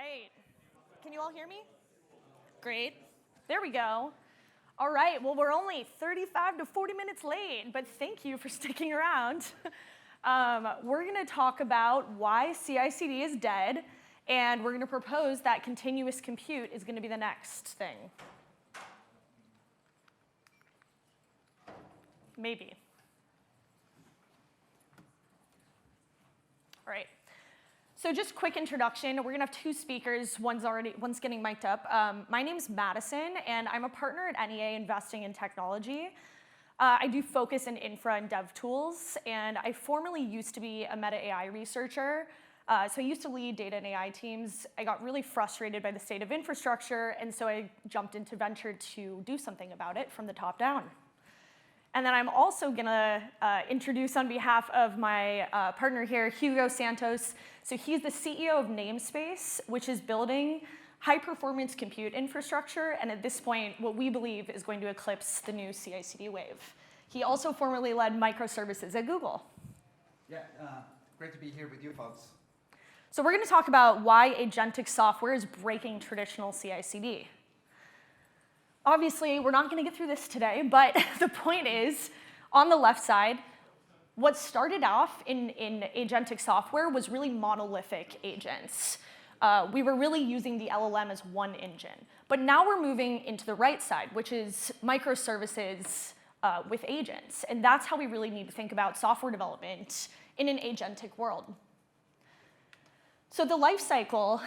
right. Can you all hear me? Great. There we go. All right, well, we're only 35 to 40 minutes late, but thank you for sticking around. We're going to talk about why CI/CD is dead, and we're going to propose that continuous compute is going to be the next thing. Maybe. All right. So just quick introduction. We're going to have two speakers. One's getting mic'd up. My name's Madison, and I'm a partner at NEA Investing in Technology. I do focus in infra and dev tools, and I formerly used to be a meta AI researcher. So I used to lead data and AI teams. I got really frustrated by the state of infrastructure, and so I jumped into venture to do something about it from the top down. And then I'm also going to introduce on behalf of my partner here, Hugo Santos. So he's the CEO of Namespace, which is building high-performance compute infrastructure, and at this point, what we believe is going to eclipse the new CI/CD wave. He also formerly led microservices at Google. Yeah, great to be here with you folks. So we're going to talk about why agentic software is breaking traditional CI/CD. Obviously, we're not going to get through this today, but the point is, on the left side, what started off in agentic software was really monolithic agents. We were really using the LLM as one engine. But now we're moving into the right side, which is microservices with agents. And that's how we really need to think about software development in an agentic world. So the lifecycle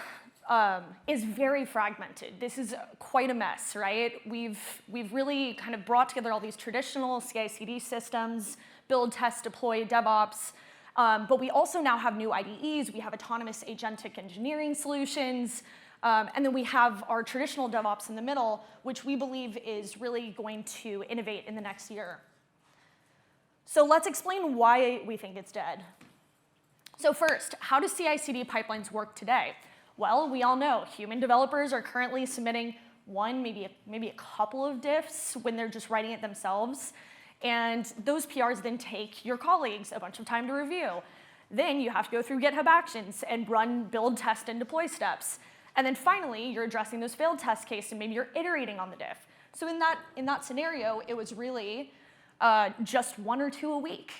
is very fragmented. This is quite a mess, right? We've really kind of brought together all these traditional CI/CD systems, build, test, deploy, DevOps, but we also now have new IDEs. We have autonomous agentic engineering solutions, and then we have our traditional DevOps in the middle, which we believe is really going to innovate in the next year. So let's explain why we think it's dead. So first, how do CI/CD pipelines work today? Well, we all know human developers are currently submitting one, maybe a couple of diffs when they're just writing it themselves. And those PRs then take your colleagues a bunch of time to review. Then you have to go through GitHub Actions and run build, test, and deploy steps. And then finally, you're addressing those failed test cases, and maybe you're iterating on the diff. So in that scenario, it was really just one or two a week.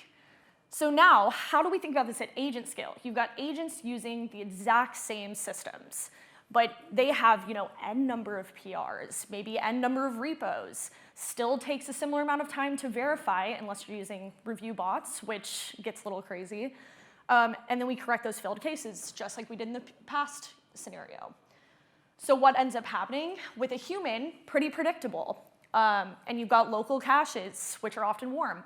So now, how do we think about this at agent scale? You've got agents using the exact same systems, but they have n number of PRs, maybe n number of repos. Still takes a similar amount of time to verify unless you're using review bots, which gets a little crazy. And then we correct those failed cases, just like we did in the past scenario. So what ends up happening? With a human, pretty predictable. And you've got local caches, which are often warm.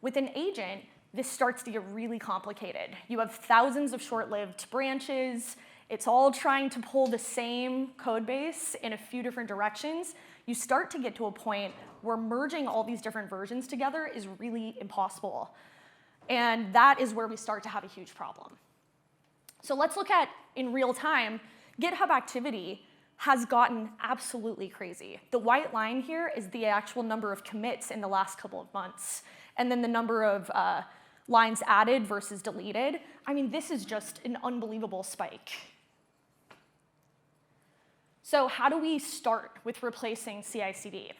With an agent, this starts to get really complicated. You have thousands of short-lived branches. It's all trying to pull the same code base in a few different directions. You start to get to a point where merging all these different versions together is really impossible. And that is where we start to have a huge problem. So let's look at, in real time, GitHub activity has gotten absolutely crazy. The white line here is the actual number of commits in the last couple of months. And then the number of lines added versus deleted. I mean, this is just an unbelievable spike. So how do we start with replacing CI/CD?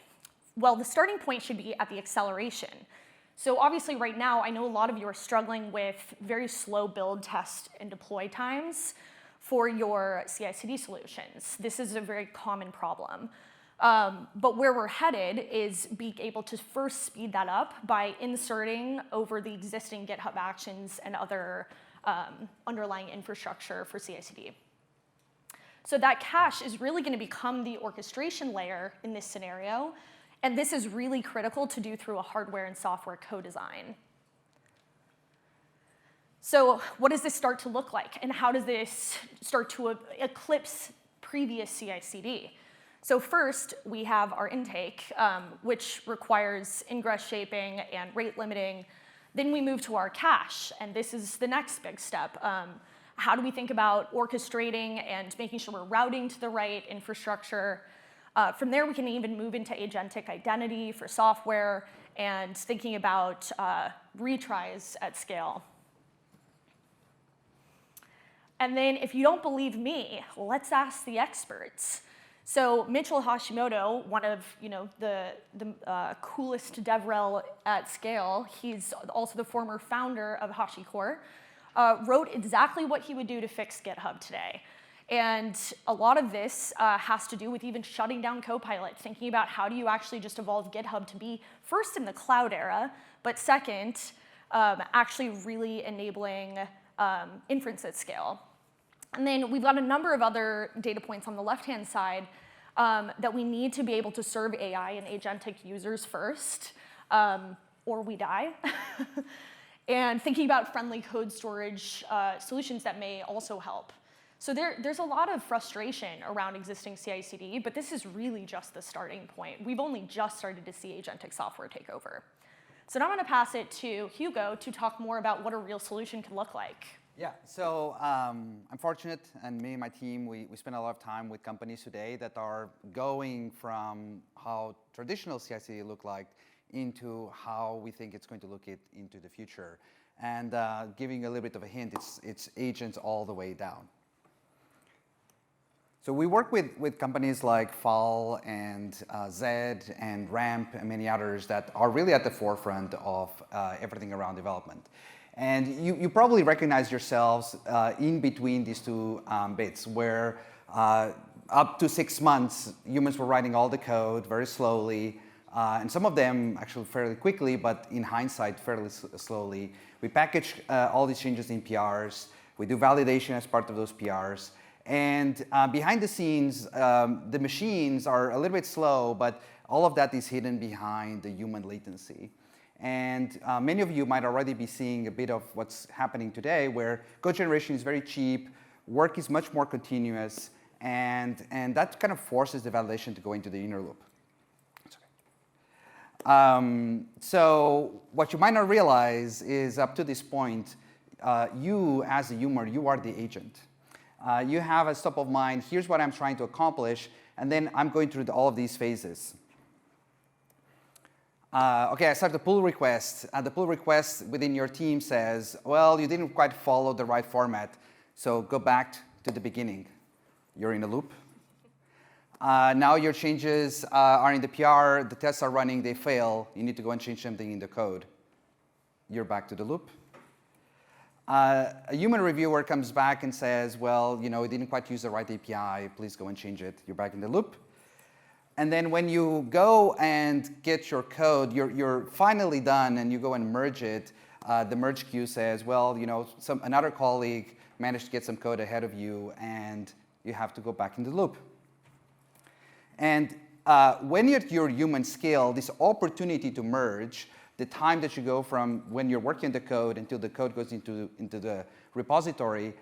Well, the starting point should be at the acceleration. So obviously right now, I know a lot of you are struggling with very slow build, test, and deploy times for your CI/CD solutions. This is a very common problem. But where we're headed is being able to first speed that up by inserting over the existing GitHub Actions and other underlying infrastructure for CI/CD. So that cache is really going to become the orchestration layer in this scenario, and this is really critical to do through a hardware and software co-design. So what does this start to look like, and how does this start to eclipse previous CI/CD? So first, we have our intake, which requires ingress shaping and rate limiting. Then we move to our cache, and this is the next big step. How do we think about orchestrating and making sure we're routing to the right infrastructure? From there, we can even move into agentic identity for software and thinking about retries at scale. And then if you don't believe me, let's ask the experts. So Mitchell Hashimoto, one of the coolest DevRel at scale, he's also the former founder of HashiCorp, wrote exactly what he would do to fix GitHub today. And a lot of this has to do with even shutting down Copilot, thinking about how do you actually just evolve GitHub to be first in the cloud era, but second, actually really enabling inference at scale. And then we've got a number of other data points on the left-hand side that we need to be able to serve AI and agentic users first, or we die. And thinking about friendly code storage solutions that may also help. So there's a lot of frustration around existing CI/CD, but this is really just the starting point. We've only just started to see agentic software take over. So now I'm going to pass it to Hugo to talk more about what a real solution can look like. Yeah, so I'm fortunate, and me and my team, we spend a lot of time with companies today that are going from how traditional CI/CD look like into how we think it's going to look into the future. And giving a little bit of a hint, it's agents all the way down. So we work with companies like FAL and Zed and Ramp and many others that are really at the forefront of everything around development. And you probably recognize yourselves in between these two bits, where up to 6 months, humans were writing all the code very slowly, and some of them actually fairly quickly, but in hindsight, fairly slowly. We package all these changes in PRs. We do validation as part of those PRs. And behind the scenes, the machines are a little bit slow, but all of that is hidden behind the human latency. And many of you might already be seeing a bit of what's happening today, where code generation is very cheap, work is much more continuous, and that kind of forces the validation to go into the inner loop. So what you might not realize is up to this point, you as a human, you are the agent. You have a top of mind, here's what I'm trying to accomplish, and then I'm going through all of these phases. Okay, I start the pull request. The pull request within your team says, well, you didn't quite follow the right format, so go back to the beginning. You're in a loop. Now your changes are in the PR, the tests are running, they fail. You need to go and change something in the code. You're back to the loop. A human reviewer comes back and says, well, you didn't quite use the right API. Please go and change it. You're back in the loop. And then when you go and get your code, you're finally done, and you go and merge it. The merge queue says, well, another colleague managed to get some code ahead of you, and you have to go back in the loop. And when you're at your human scale, this opportunity to merge, the time that you go from when you're working the code until the code goes into the repository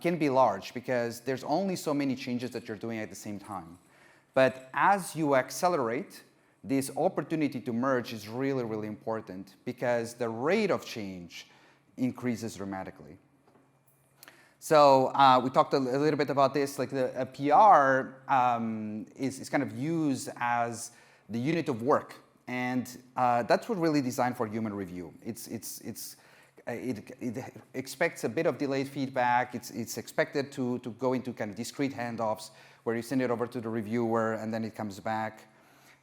can be large, because there's only so many changes that you're doing at the same time. But as you accelerate, this opportunity to merge is really, really important, because the rate of change increases dramatically. So we talked a little bit about this, like a PR is kind of used as the unit of work. And that's what really designed for human review. It expects a bit of delayed feedback. It's expected to go into kind of discrete handoffs where you send it over to the reviewer and then it comes back.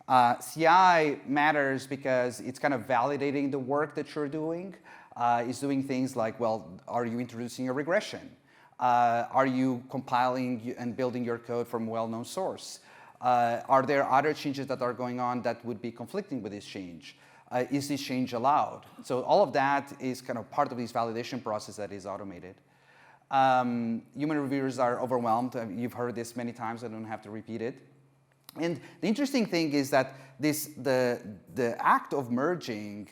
CI matters because it's kind of validating the work that you're doing. It's doing things like, well, are you introducing a regression? Are you compiling and building your code from a well-known source? Are there other changes that are going on that would be conflicting with this change? Is this change allowed? So all of that is kind of part of this validation process that is automated. Human reviewers are overwhelmed. You've heard this many times. I don't have to repeat it. And the interesting thing is that the act of merging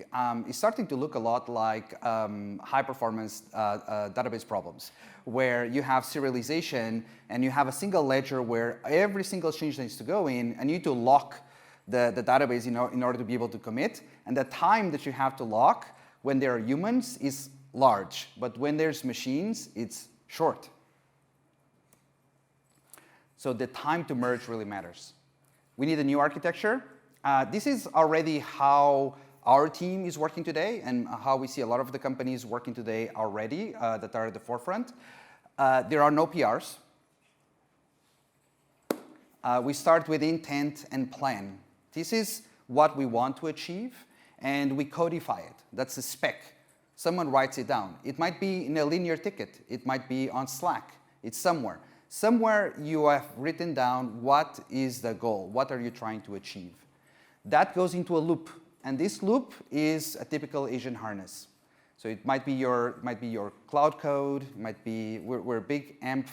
is starting to look a lot like high-performance database problems, where you have serialization and you have a single ledger where every single change needs to go in, and you need to lock the database in order to be able to commit. And the time that you have to lock when there are humans is large, but when there's machines, it's short. So the time to merge really matters. We need a new architecture. This is already how our team is working today and how we see a lot of the companies working today already that are at the forefront. There are no PRs. We start with intent and plan. This is what we want to achieve, and we codify it. That's a spec. Someone writes it down. It might be in a linear ticket. It might be on Slack. It's somewhere. Somewhere you have written down what is the goal. What are you trying to achieve? That goes into a loop, and this loop is a typical agent harness. So it might be your cloud code. It might be we're big AMP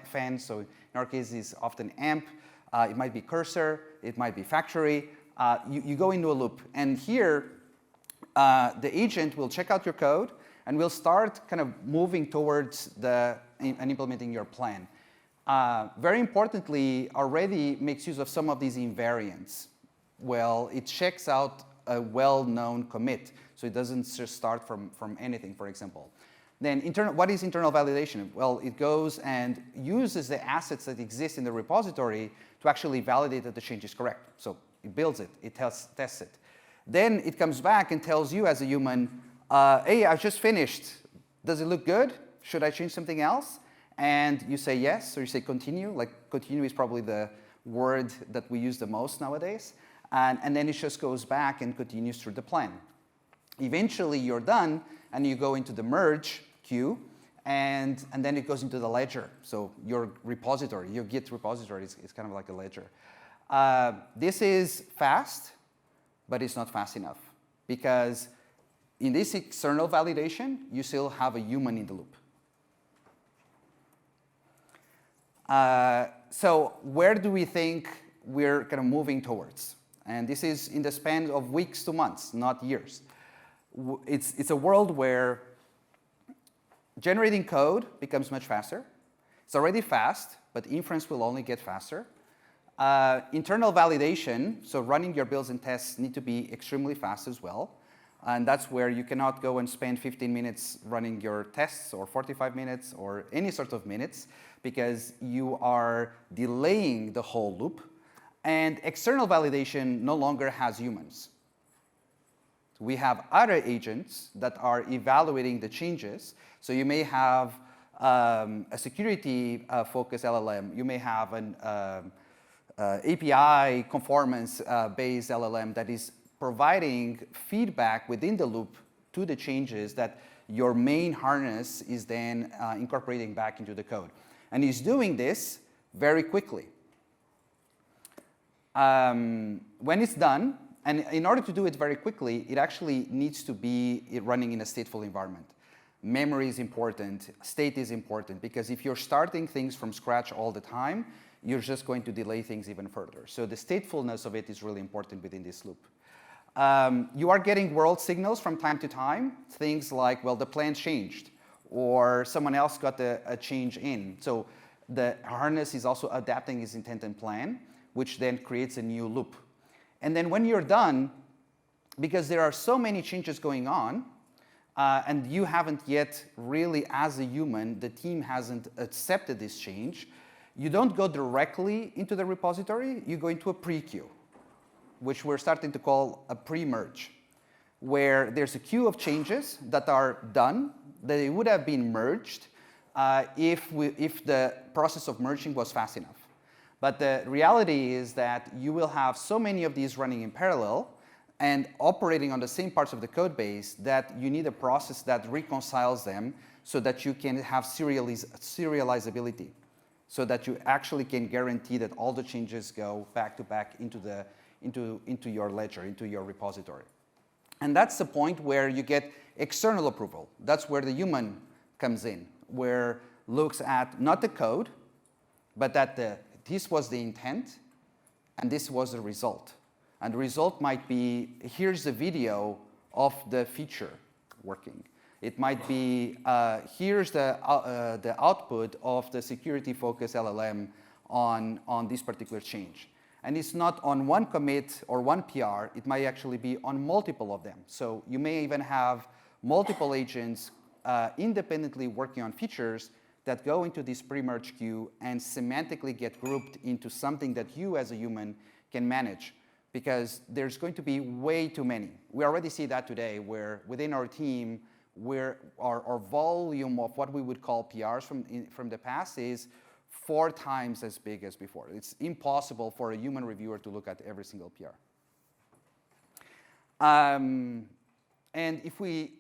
fans, so in our case it's often AMP. It might be cursor. It might be factory. You go into a loop, and here the agent will check out your code and will start kind of moving towards and implementing your plan. Very importantly, already makes use of some of these invariants. Well, it checks out a well-known commit, so it doesn't just start from anything, for example. Then what is internal validation? Well, it goes and uses the assets that exist in the repository to actually validate that the change is correct. So it builds it, it tests it. Then it comes back and tells you as a human, hey, I just finished. Does it look good? Should I change something else? And you say yes, or you say continue. Like continue is probably the word that we use the most nowadays. And then it just goes back and continues through the plan. Eventually, you're done, and you go into the merge queue, and then it goes into the ledger. So your repository, your Git repository is kind of like a ledger. This is fast, but it's not fast enough, because in this external validation, you still have a human in the loop. So where do we think we're kind of moving towards? And this is in the span of weeks to months, not years. It's a world where generating code becomes much faster. It's already fast, but inference will only get faster. Internal validation, so running your builds and tests, need to be extremely fast as well. And that's where you cannot go and spend 15 minutes running your tests, or 45 minutes, or any sort of minutes, because you are delaying the whole loop. And external validation no longer has humans. We have other agents that are evaluating the changes. So you may have a security-focused LLM. You may have an API conformance-based LLM that is providing feedback within the loop to the changes that your main harness is then incorporating back into the code. And he's doing this very quickly. When it's done, and in order to do it very quickly, it actually needs to be running in a stateful environment. Memory is important, state is important, because if you're starting things from scratch all the time, you're just going to delay things even further. So the statefulness of it is really important within this loop. You are getting world signals from time to time, things like, well, the plan changed, or someone else got a change in. So the harness is also adapting its intent and plan, which then creates a new loop. And then when you're done, because there are so many changes going on, and you haven't yet really, as a human, the team hasn't accepted this change, you don't go directly into the repository, you go into a pre-queue, which we're starting to call a premerge, where there's a queue of changes that are done, that they would have been merged if the process of merging was fast enough. But the reality is that you will have so many of these running in parallel and operating on the same parts of the code base that you need a process that reconciles them so that you can have serializability, so that you actually can guarantee that all the changes go back to back into your ledger, into your repository. And that's the point where you get external approval. That's where the human comes in, where looks at not the code, but that this was the intent, and this was the result. And the result might be, here's the video of the feature working. It might be, here's the output of the security-focused LLM on this particular change. And it's not on one commit or one PR, it might actually be on multiple of them. So you may even have multiple agents independently working on features that go into this pre-merge queue and semantically get grouped into something that you as a human can manage, because there's going to be way too many. We already see that today, where within our team, where our volume of what we would call PRs from the past is 4 times as big as before. It's impossible for a human reviewer to look at every single PR. And if we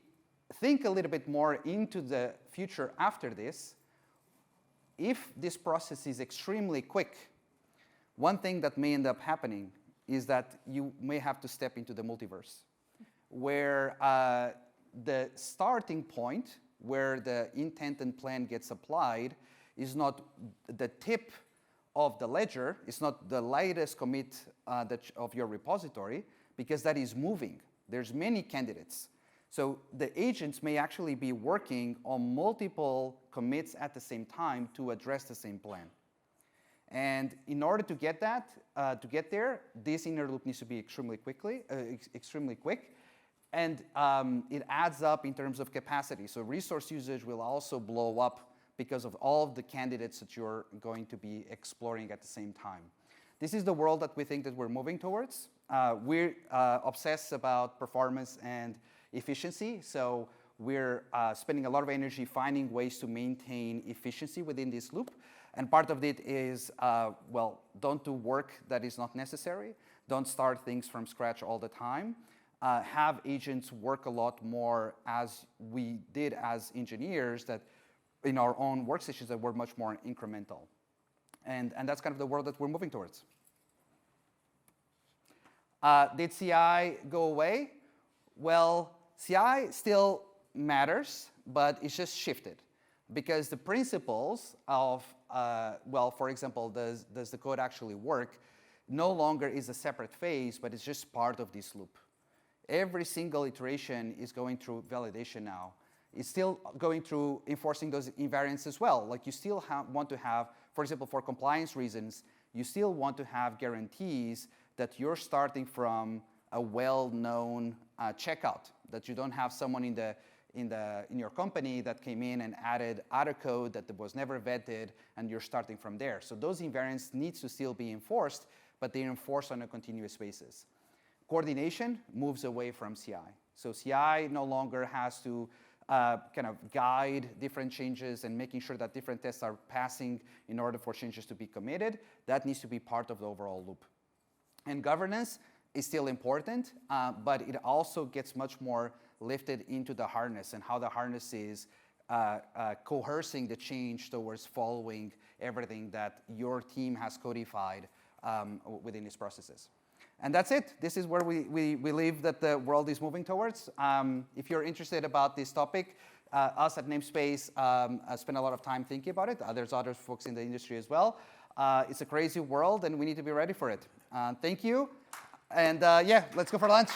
think a little bit more into the future after this, if this process is extremely quick, one thing that may end up happening is that you may have to step into the multiverse, where the starting point where the intent and plan gets applied is not the tip of the ledger, it's not the latest commit of your repository, because that is moving. There's many candidates. So the agents may actually be working on multiple commits at the same time to address the same plan. And in order to get there, this inner loop needs to be extremely quick. And it adds up in terms of capacity. So resource usage will also blow up because of all of the candidates that you're going to be exploring at the same time. This is the world that we think that we're moving towards. We're obsessed about performance and efficiency. So we're spending a lot of energy finding ways to maintain efficiency within this loop. And part of it is, well, don't do work that is not necessary. Don't start things from scratch all the time. Have agents work a lot more as we did as engineers, that in our own workstations that were much more incremental. And that's kind of the world that we're moving towards. Did CI go away? Well, CI still matters, but it's just shifted. Because the principles of, well, for example, does the code actually work, no longer is a separate phase, but it's just part of this loop. Every single iteration is going through validation now. It's still going through enforcing those invariants as well. Like you still want to have, for example, for compliance reasons, you still want to have guarantees that you're starting from a well-known checkout, that you don't have someone in your company that came in and added other code that was never vetted, and you're starting from there. So those invariants need to still be enforced, but they're enforced on a continuous basis. Coordination moves away from CI. So CI no longer has to kind of guide different changes and making sure that different tests are passing in order for changes to be committed. That needs to be part of the overall loop. And governance is still important, but it also gets much more lifted into the harness and how the harness is coercing the change towards following everything that your team has codified within its processes. And that's it. This is where we believe that the world is moving towards. If you're interested about this topic, us at Namespace spend a lot of time thinking about it. There's other folks in the industry as well. It's a crazy world, and we need to be ready for it. Thank you. And yeah, let's go for lunch.